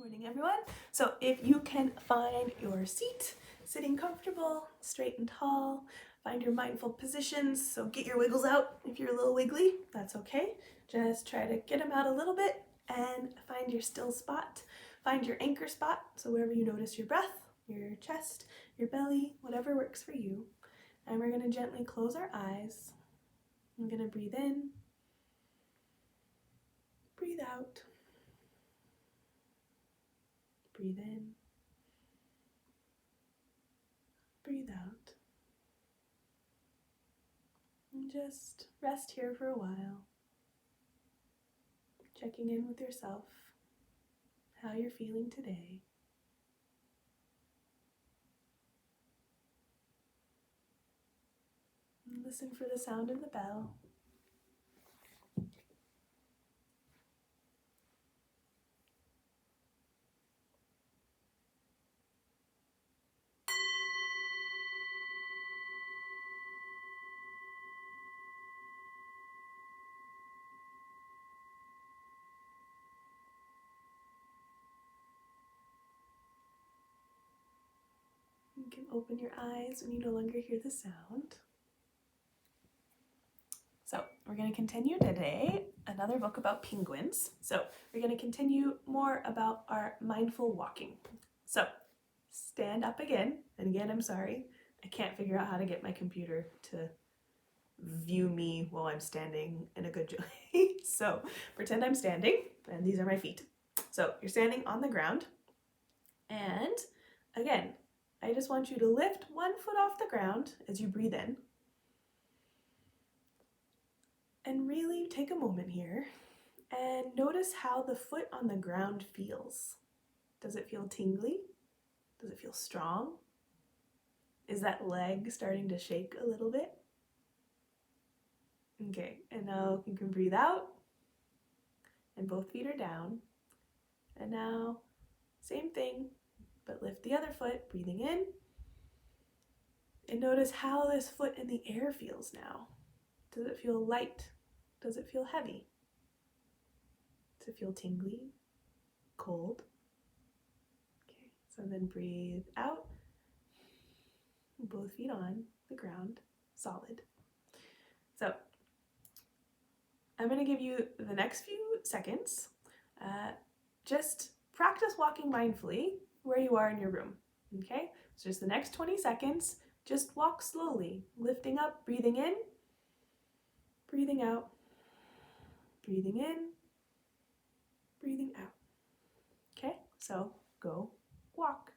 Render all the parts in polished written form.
Morning, everyone. So if you can find your seat, sitting comfortable, straight and tall, find your mindful positions. So get your wiggles out. If you're a little wiggly, that's okay. Just try to get them out a little bit and find your still spot. Find your anchor spot. So wherever you notice your breath, your chest, your belly, whatever works for you. And we're going to gently close our eyes. I'm going to breathe in, breathe out. Breathe in, breathe out, and just rest here for a while, checking in with yourself, how you're feeling today. And listen for the sound of the bell. You can open your eyes when you no longer hear the sound. So we're going to continue today another book about penguins. So we're going to continue more about our mindful walking. So stand up again. And again, I'm sorry, I can't figure out how to get my computer to view me while I'm standing in a good way. So pretend I'm standing, and these are my feet. So you're standing on the ground. And again, I just want you to lift one foot off the ground as you breathe in. And really take a moment here and notice how the foot on the ground feels. Does it feel tingly? Does it feel strong? Is that leg starting to shake a little bit? Okay, and now you can breathe out, and both feet are down. And now, same thing, but lift the other foot, breathing in. And notice how this foot in the air feels now. Does it feel light? Does it feel heavy? Does it feel tingly? Cold? Okay, so then breathe out. Both feet on the ground, solid. So I'm going to give you the next few seconds. Just practice walking mindfully where you are in your room. Okay, so just the next 20 seconds, just walk slowly, lifting up, breathing in, breathing out, breathing in, breathing out. Okay, so go walk.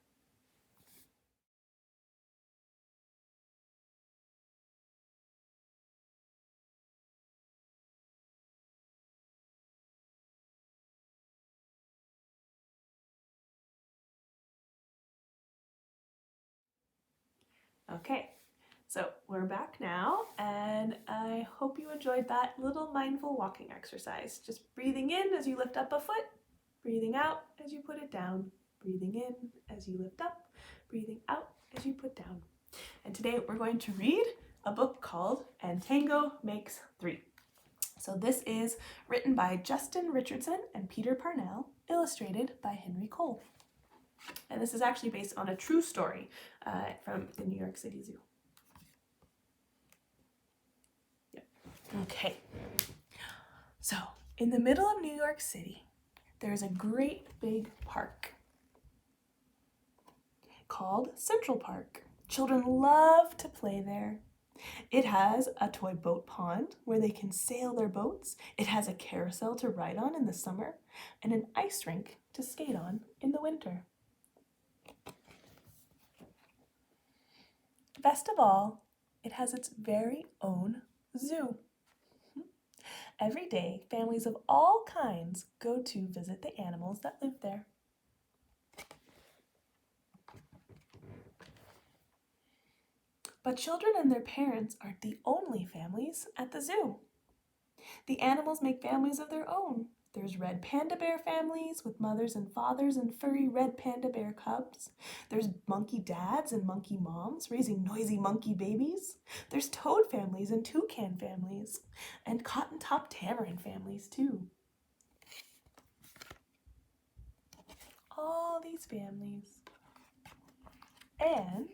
Okay, so we're back now, and I hope you enjoyed that little mindful walking exercise. Just breathing in as you lift up a foot, breathing out as you put it down, breathing in as you lift up, breathing out as you put down. And today we're going to read a book called And Tango Makes Three. So this is written by Justin Richardson and Peter Parnell, illustrated by Henry Cole. And this is actually based on a true story from the New York City Zoo. Yep. Okay. So, in the middle of New York City, there's a great big park called Central Park. Children love to play there. It has a toy boat pond where they can sail their boats. It has a carousel to ride on in the summer and an ice rink to skate on in the winter. Best of all, it has its very own zoo. Every day, families of all kinds go to visit the animals that live there. But children and their parents aren't the only families at the zoo. The animals make families of their own. There's red panda bear families with mothers and fathers and furry red panda bear cubs. There's monkey dads and monkey moms raising noisy monkey babies. There's toad families and toucan families, and cotton-top tamarin families too. all these families. And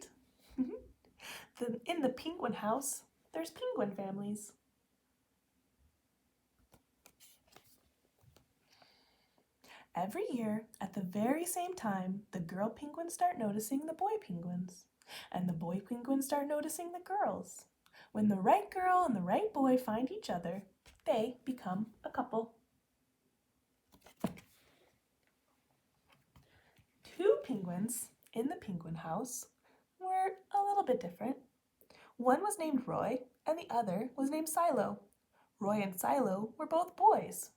in the penguin house, there's penguin families. Every year, at the very same time, the girl penguins start noticing the boy penguins, and the boy penguins start noticing the girls. When the right girl and the right boy find each other, they become a couple. Two penguins in the penguin house were a little bit different. One was named Roy and the other was named Silo. Roy and Silo were both boys,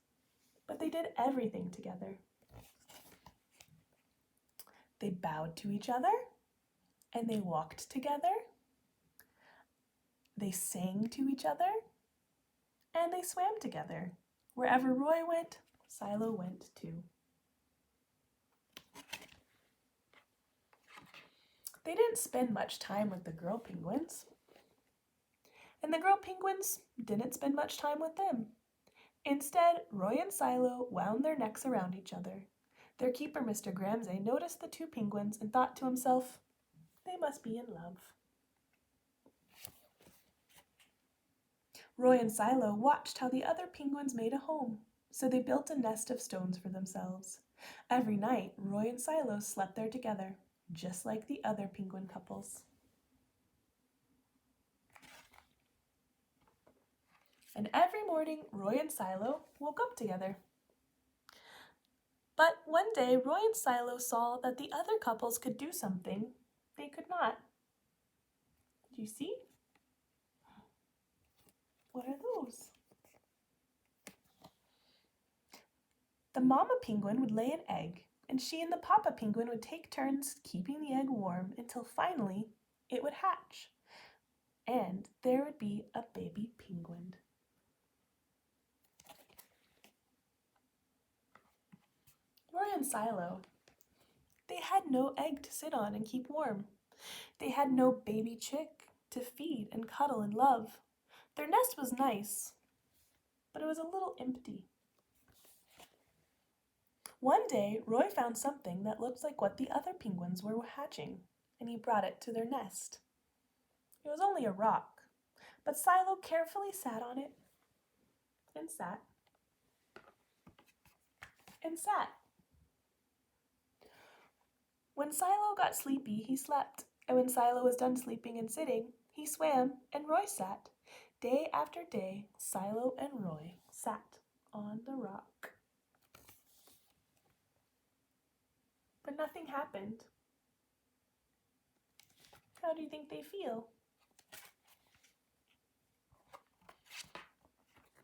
but they did everything together. They bowed to each other and they walked together. They sang to each other and they swam together. Wherever Roy went, Silo went too. They didn't spend much time with the girl penguins. And the girl penguins didn't spend much time with them. Instead, Roy and Silo wound their necks around each other. Their keeper, Mr. Gramsay, noticed the two penguins and thought to himself, they must be in love. Roy and Silo watched how the other penguins made a home, so they built a nest of stones for themselves. Every night, Roy and Silo slept there together, just like the other penguin couples. And every morning, Roy and Silo woke up together. But one day, Roy and Silo saw that the other couples could do something they could not. Do you see? What are those? The mama penguin would lay an egg, and she and the papa penguin would take turns keeping the egg warm until finally it would hatch. And there would be a baby penguin. Roy and Silo, they had no egg to sit on and keep warm. They had no baby chick to feed and cuddle and love. Their nest was nice, but it was a little empty. One day, Roy found something that looked like what the other penguins were hatching, and he brought it to their nest. It was only a rock, but Silo carefully sat on it and sat and sat. When Silo got sleepy, he slept, and when Silo was done sleeping and sitting, he swam and Roy sat. Day after day, Silo and Roy sat on the rock. But nothing happened. How do you think they feel?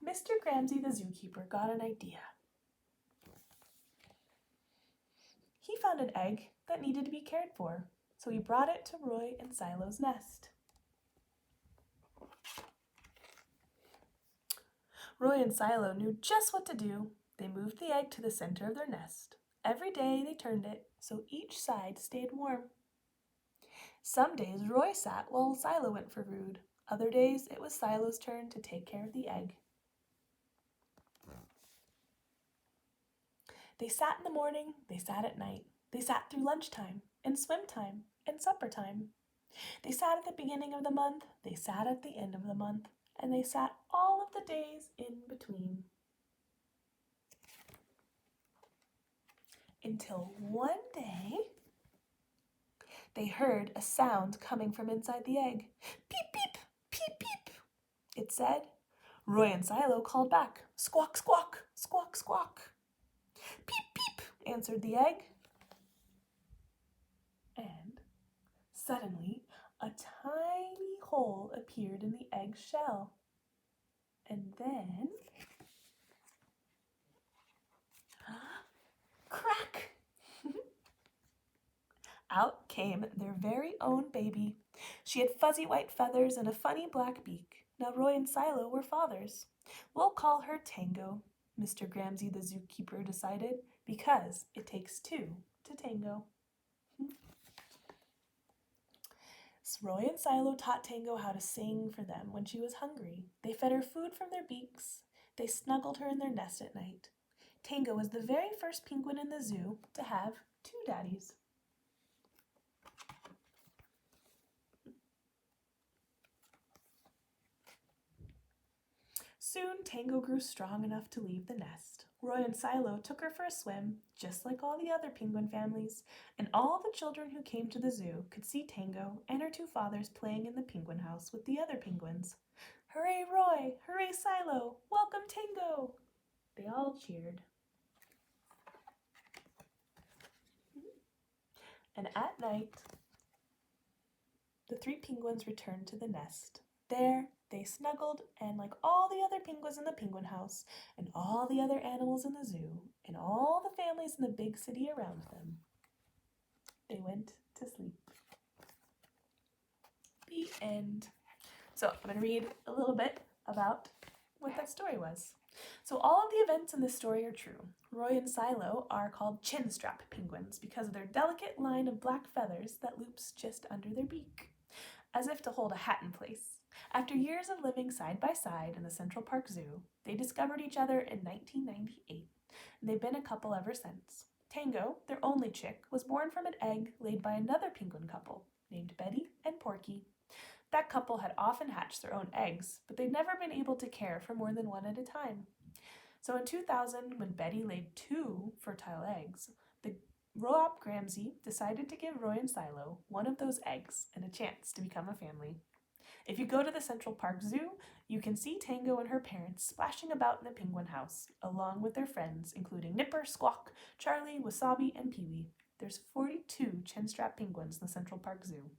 Mr. Gramsay the zookeeper got an idea. He found an egg that needed to be cared for, so he brought it to Roy and Silo's nest. Roy and Silo knew just what to do. They moved the egg to the center of their nest. Every day they turned it so each side stayed warm. Some days Roy sat while Silo went for food. Other days it was Silo's turn to take care of the egg. They sat in the morning, they sat at night. They sat through lunchtime and swim time and supper time. They sat at the beginning of the month, they sat at the end of the month, and they sat all of the days in between. Until one day, they heard a sound coming from inside the egg. Peep, peep, peep, peep, it said. Roy and Silo called back, squawk, squawk, squawk, squawk. Peep, peep, answered the egg. And suddenly, a tiny hole appeared in the egg shell. And then, crack! Out came their very own baby. She had fuzzy white feathers and a funny black beak. Now Roy and Silo were fathers. We'll call her Tango, Mr. Gramsay the zookeeper decided, because it takes two to tango. Roy and Silo taught Tango how to sing for them when she was hungry. They fed her food from their beaks. They snuggled her in their nest at night. Tango was the very first penguin in the zoo to have 2 daddies. Soon Tango grew strong enough to leave the nest. Roy and Silo took her for a swim, just like all the other penguin families, and all the children who came to the zoo could see Tango and her 2 fathers playing in the penguin house with the other penguins. Hooray, Roy! Hooray, Silo! Welcome, Tango! They all cheered. And at night, the 3 penguins returned to the nest. There, they snuggled, and like all the other penguins in the penguin house, and all the other animals in the zoo, and all the families in the big city around them, they went to sleep. The end. So I'm going to read a little bit about what that story was. So all of the events in this story are true. Roy and Silo are called chin-strap penguins because of their delicate line of black feathers that loops just under their beak, as if to hold a hat in place. After years of living side by side in the Central Park Zoo, they discovered each other in 1998, and they've been a couple ever since. Tango, their only chick, was born from an egg laid by another penguin couple named Betty and Porky. That couple had often hatched their own eggs, but they'd never been able to care for more than one at a time. So in 2000, when Betty laid 2 fertile eggs, the Roap Gramsci decided to give Roy and Silo one of those eggs and a chance to become a family. If you go to the Central Park Zoo, you can see Tango and her parents splashing about in the penguin house, along with their friends, including Nipper, Squawk, Charlie, Wasabi, and Pee-wee. There's 42 chin-strap penguins in the Central Park Zoo,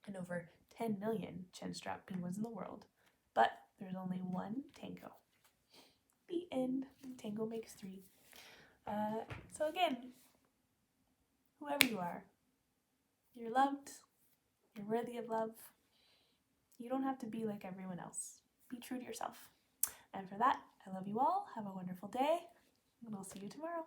and over 10 million chin-strap penguins in the world. But there's only one Tango. The end. Tango makes 3. So again, whoever you are, you're loved, you're worthy of love. You don't have to be like everyone else. Be true to yourself. And for that, I love you all. Have a wonderful day, and I'll see you tomorrow.